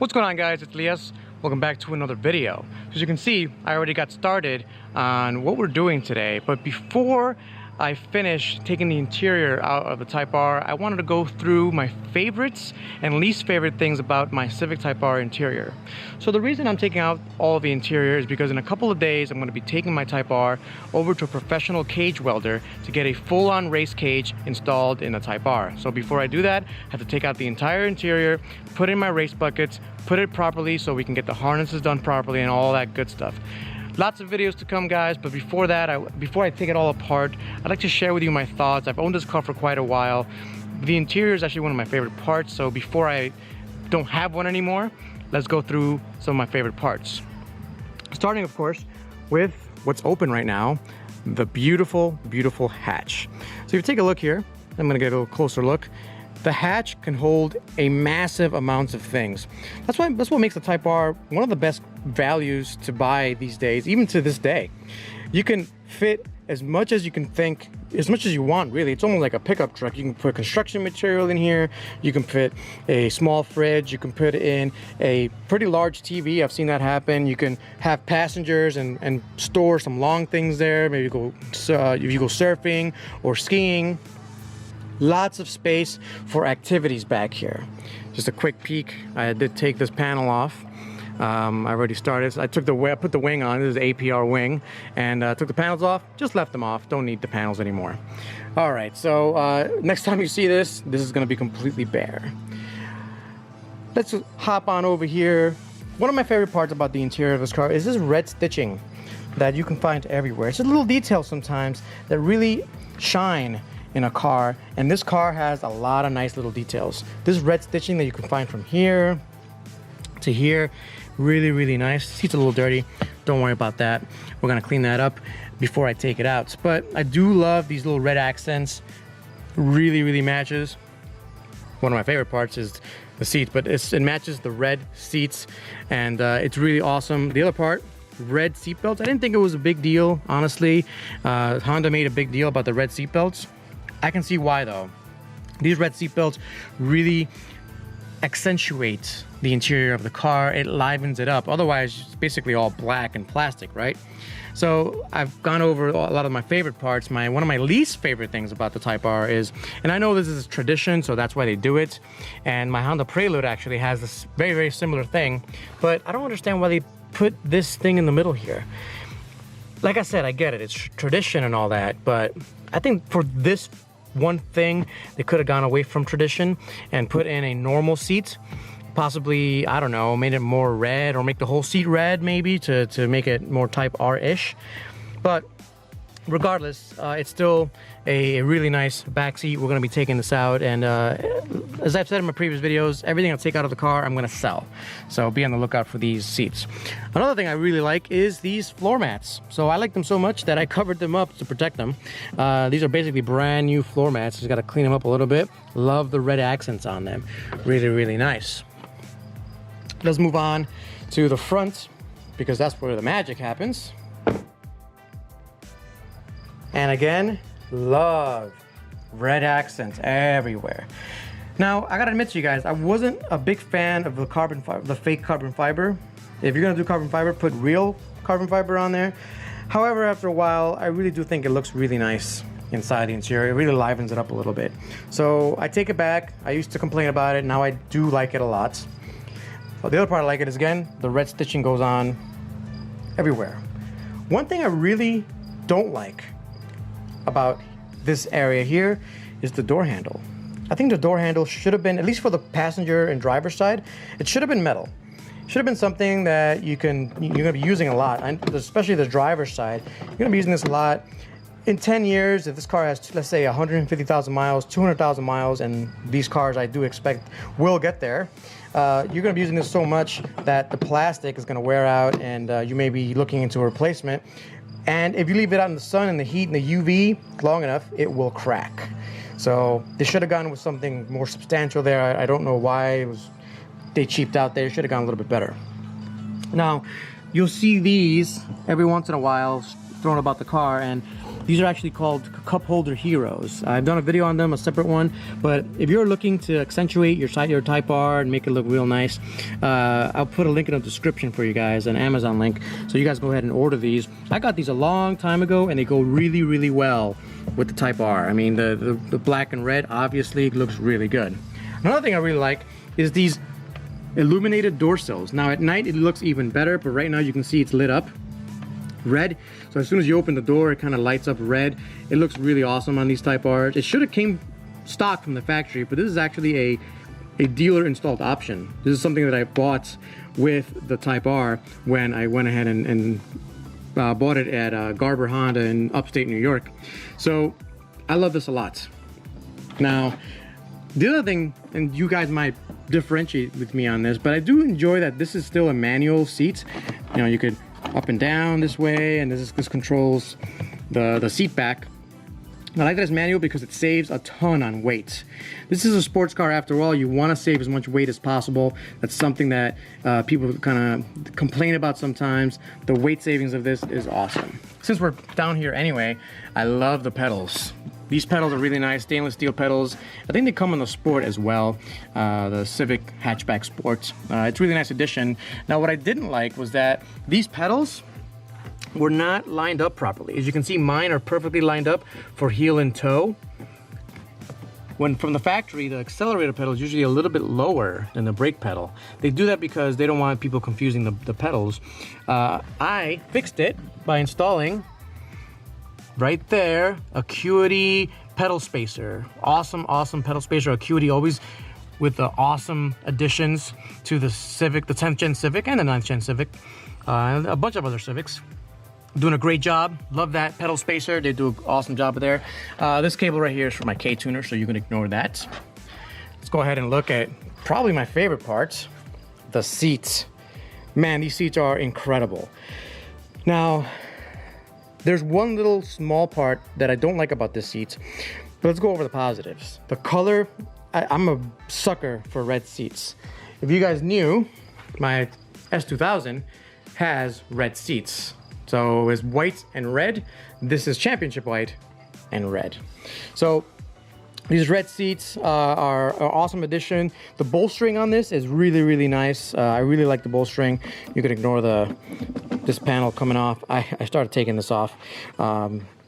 What's going on, guys? It's Elias. Welcome back to another video. As you can see, I already got started on what we're doing today, but before I finish taking the interior out of the Type R, I wanted to go through my favorites and least favorite things about my Civic Type R interior. So the reason I'm taking out all of the interior is because in a couple of days I'm going to be taking my Type R over to a professional cage welder to get a full-on race cage installed in the Type R. So before I do that, I have to take out the entire interior, put in my race buckets, put it properly so we can get the harnesses done properly and all that good stuff. Lots of videos to come, guys, but before that, before I take it all apart, I'd like to share with you my thoughts. I've owned this car for quite a while. The interior is actually one of my favorite parts, so before I don't have one anymore, let's go through some of my favorite parts. Starting, of course, with what's open right now, the beautiful, beautiful hatch. So if you take a look here, I'm gonna get a little closer look. The hatch can hold a massive amounts of things. That's what makes the Type R one of the best values to buy these days, even to this day. You can fit as much as you can think, as much as you want, really. It's almost like a pickup truck. You can put construction material in here. You can fit a small fridge. You can put in a pretty large TV. I've seen that happen. You can have passengers and store some long things there. Maybe if you go surfing or skiing. Lots of space for activities back here. Just a quick peek. I did take this panel off. I already started. I put the wing on. This is an APR wing, and took the panels off. Just left them off. Don't need the panels anymore. All right. So next time you see this is going to be completely bare. Let's hop on over here. One of my favorite parts about the interior of this car is this red stitching that you can find everywhere. It's a little detail sometimes that really shine in a car, and this car has a lot of nice little details. This red stitching that you can find from here to here, really, really nice. Seat's a little dirty, don't worry about that. We're gonna clean that up before I take it out. But I do love these little red accents. Really, really matches. One of my favorite parts is the seats, but it matches the red seats, and it's really awesome. The other part, red seat belts. I didn't think it was a big deal, honestly. Honda made a big deal about the red seat belts. I can see why, though. These red seat belts really accentuate the interior of the car. It livens it up. Otherwise, it's basically all black and plastic, right? So I've gone over a lot of my favorite parts. One of my least favorite things about the Type R is, and I know this is a tradition, so that's why they do it, and my Honda Prelude actually has this very, very similar thing, but I don't understand why they put this thing in the middle here. Like I said, I get it. It's tradition and all that, but I think for this one thing, they could have gone away from tradition and put in a normal seat. Possibly, I don't know, made it more red, or make the whole seat red maybe to make it more Type R-ish. But regardless, it's still a really nice back seat. We're gonna be taking this out, and as I've said in my previous videos, everything I take out of the car, I'm gonna sell. So be on the lookout for these seats. Another thing I really like is these floor mats. So I like them so much that I covered them up to protect them. These are basically brand new floor mats. Just gotta clean them up a little bit. Love the red accents on them. Really, really nice. Let's move on to the front, because that's where the magic happens. And again, love red accents everywhere. Now, I gotta admit to you guys, I wasn't a big fan of the fake carbon fiber. If you're gonna do carbon fiber, put real carbon fiber on there. However, after a while, I really do think it looks really nice inside the interior. It really livens it up a little bit. So I take it back. I used to complain about it. Now I do like it a lot. But the other part I like it is, again, the red stitching goes on everywhere. One thing I really don't like about this area here is the door handle. I think the door handle should have been, at least for the passenger and driver side, it should have been metal. It should have been something that you're gonna be using a lot, and especially the driver's side. You're gonna be using this a lot. In 10 years, if this car has, let's say, 150,000 miles, 200,000 miles, and these cars I do expect will get there, you're gonna be using this so much that the plastic is gonna wear out, and you may be looking into a replacement. And if you leave it out in the sun and the heat and the UV long enough, it will crack. So they should have gone with something more substantial there. I don't know why they cheaped out there. Should have gone a little bit better. Now, you'll see these every once in a while thrown about the car, and these are actually called cup holder heroes. I've done a video on them, a separate one, but if you're looking to accentuate your Type R and make it look real nice, I'll put a link in the description for you guys, an Amazon link, so you guys go ahead and order these. I got these a long time ago, and they go really, really well with the Type R. I mean, the black and red obviously looks really good. Another thing I really like is these illuminated door sills. Now at night it looks even better, but right now you can see it's lit up red. So as soon as you open the door, it kind of lights up red. It looks really awesome on these Type Rs. It should have came stock from the factory, but this is actually a dealer installed option. This is something that I bought with the Type R when I went ahead and bought it at Garber Honda in upstate New York. So I love this a lot. Now, the other thing, and you guys might differentiate with me on this, but I do enjoy that this is still a manual seat. You know, you could up and down this way, and this controls the seat back. I like that it's manual because it saves a ton on weight. This is a sports car after all. You want to save as much weight as possible. That's something that people kind of complain about sometimes. The weight savings of this is awesome. Since we're down here anyway, I love the pedals. These pedals are really nice, stainless steel pedals. I think they come in the Sport as well, the Civic Hatchback Sport. It's a really nice addition. Now what I didn't like was that these pedals were not lined up properly. As you can see, mine are perfectly lined up for heel and toe. When from the factory, the accelerator pedal is usually a little bit lower than the brake pedal. They do that because they don't want people confusing the pedals. I fixed it by installing right there Acuity pedal spacer. Awesome, awesome pedal spacer. Acuity always with the awesome additions to the Civic, the 10th gen Civic and the 9th gen Civic, and a bunch of other Civics. Doing a great job. Love that pedal spacer. They do an awesome job there. This cable right here is for my K tuner, so you can ignore that. Let's go ahead and look at probably my favorite part, the seats. Man, these seats are incredible. Now, there's one little small part that I don't like about this seat, but let's go over the positives. The color, I'm a sucker for red seats. If you guys knew, my S2000 has red seats. So it's white and red. This is championship white and red. So these red seats are an awesome addition. The bolstering on this is really, really nice. I really like the bolstering. You can ignore this panel coming off. I started taking this off.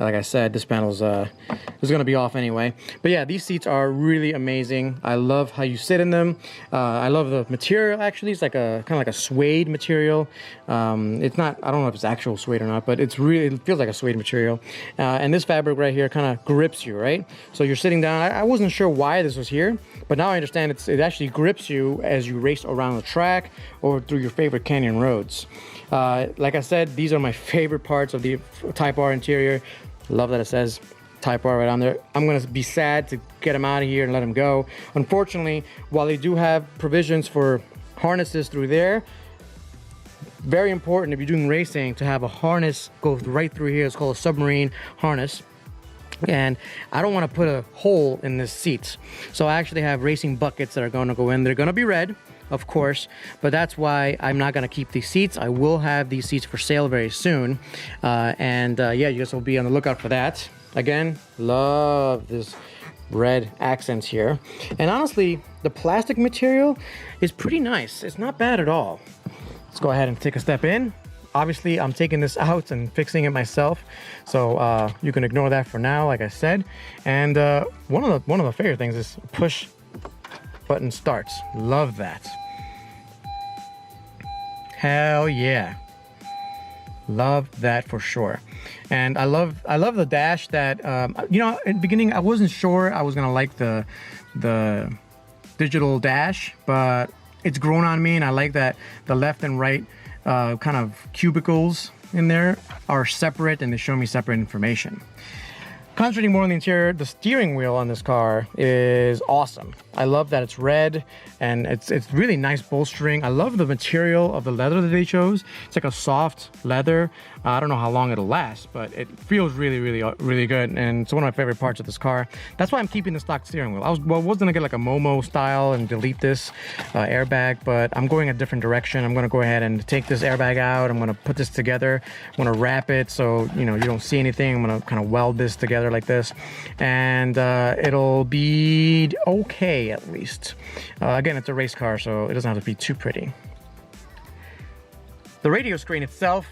Like I said, this panel's is gonna be off anyway. But yeah, these seats are really amazing. I love how you sit in them. I love the material. Actually, it's like a kind of like a suede material. It's not. I don't know if it's actual suede or not, but it feels like a suede material. And this fabric right here kind of grips you, right? So you're sitting down. I wasn't sure why this was here, but now I understand it actually grips you as you race around the track or through your favorite canyon roads. Like I said, these are my favorite parts of the Type R interior. Love that it says Type R right on there. I'm gonna be sad to get them out of here and let them go. Unfortunately, while they do have provisions for harnesses through there, very important if you're doing racing to have a harness go right through here. It's called a submarine harness. And I don't want to put a hole in this seat. So I actually have racing buckets that are going to go in. They're going to be red, of course, but that's why I'm not going to keep these seats. I will have these seats for sale very soon. Yeah, you guys will be on the lookout for that. Again, love this red accents here. And honestly, the plastic material is pretty nice. It's not bad at all. Let's go ahead and take a step in. Obviously, I'm taking this out and fixing it myself, so you can ignore that for now, like I said. And one of the favorite things is push button starts. Love that. Hell yeah. Love that for sure. And I love the dash that you know, in the beginning I wasn't sure I was gonna like the digital dash, but it's grown on me, and I like that the left and right kind of cubicles in there are separate, and they show me separate information. Concentrating more on the interior, the steering wheel on this car is awesome. I love that it's red, and it's really nice bolstering. I love the material of the leather that they chose. It's like a soft leather. I don't know how long it'll last, but it feels really good, and it's one of my favorite parts of this car. That's why I'm keeping the stock steering wheel. I was gonna get like a Momo style and delete this airbag, but I'm going a different direction. I'm gonna go ahead and take this airbag out. I'm gonna put this together. I'm gonna wrap it so you don't see anything. I'm gonna kind of weld this together like this, and it'll be okay at least. Again, it's a race car, so it doesn't have to be too pretty. The radio screen itself,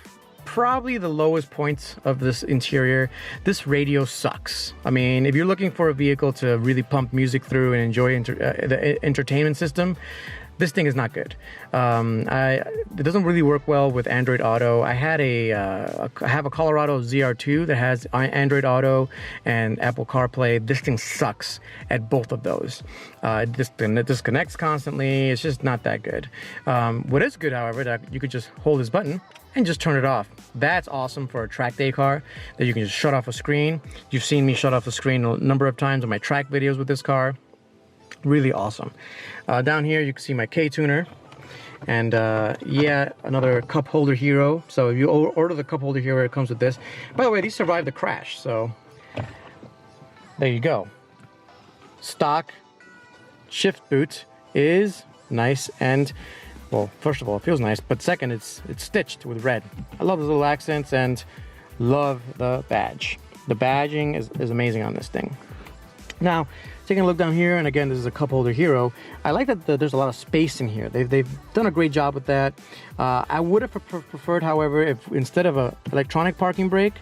probably the lowest points of this interior. This radio sucks. I mean, if you're looking for a vehicle to really pump music through and enjoy the entertainment system, this thing is not good. It doesn't really work well with Android Auto. I have a Colorado ZR2 that has Android Auto and Apple CarPlay. This thing sucks at both of those. It disconnects constantly. It's just not that good. What is good, however, that you could just hold this button and just turn it off. That's awesome for a track day car, that you can just shut off a screen. You've seen me shut off a screen a number of times on my track videos with this car. Really awesome. Down here you can see my K-tuner, and yeah, another cup holder hero. So if you order the cup holder hero, it comes with this. By the way, these survived the crash, so there you go. Stock shift boot is nice, and well, first of all, it feels nice, but second, it's stitched with red. I love the little accents and love the badge. The badging is amazing on this thing. Now, taking a look down here, and again, this is a cup holder hero. I like that there's a lot of space in here. They've done a great job with that. I would have preferred, however, if instead of an electronic parking brake,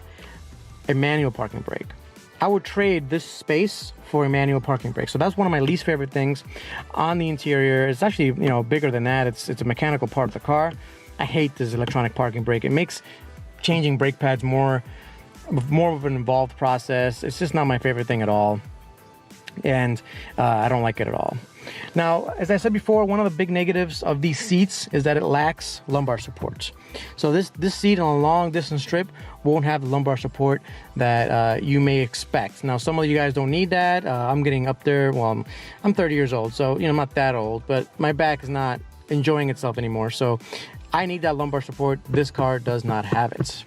a manual parking brake. I would trade this space for a manual parking brake. So that's one of my least favorite things on the interior. It's actually, bigger than that. It's a mechanical part of the car. I hate this electronic parking brake. It makes changing brake pads more of an involved process. It's just not my favorite thing at all. And I don't like it at all. Now, as I said before, one of the big negatives of these seats is that it lacks lumbar support. So this seat on a long distance trip won't have the lumbar support that you may expect. Now, some of you guys don't need that. I'm getting up there. Well, I'm 30 years old, so I'm not that old, but my back is not enjoying itself anymore. So I need that lumbar support. This car does not have it.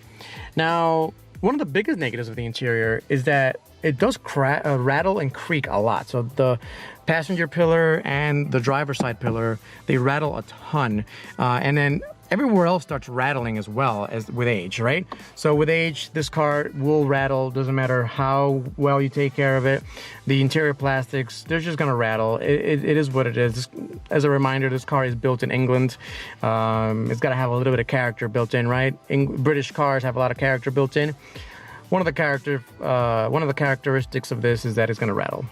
Now, one of the biggest negatives of the interior is that it does rattle and creak a lot. So the passenger pillar and the driver's side pillar, they rattle a ton. And then everywhere else starts rattling as well as with age, right? So with age, this car will rattle. Doesn't matter how well you take care of it. The interior plastics, they're just gonna rattle. It is what it is. As a reminder, this car is built in England. It's gotta have a little bit of character built in, right? British cars have a lot of character built in. One of the characteristics of this is that it's gonna rattle.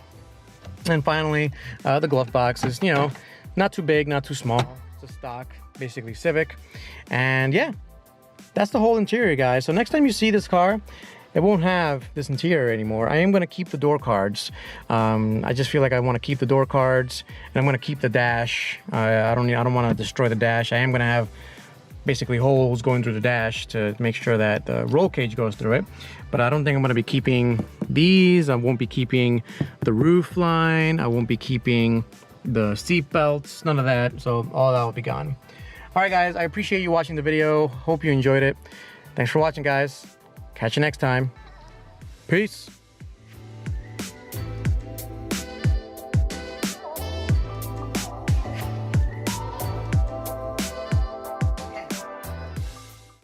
And finally, the glove box is, not too big, not too small. It's a stock, basically Civic. And yeah, that's the whole interior, guys. So next time you see this car, it won't have this interior anymore. I am gonna keep the door cards. I just feel like I wanna keep the door cards, and I'm gonna keep the dash. I don't wanna destroy the dash. I am gonna have basically holes going through the dash to make sure that the roll cage goes through it. But I don't think I'm gonna be keeping these. I won't be keeping the roof line. I won't be keeping the seat belts, none of that. So all that will be gone. All right, guys, I appreciate you watching the video. Hope you enjoyed it. Thanks for watching, guys. Catch you next time. Peace.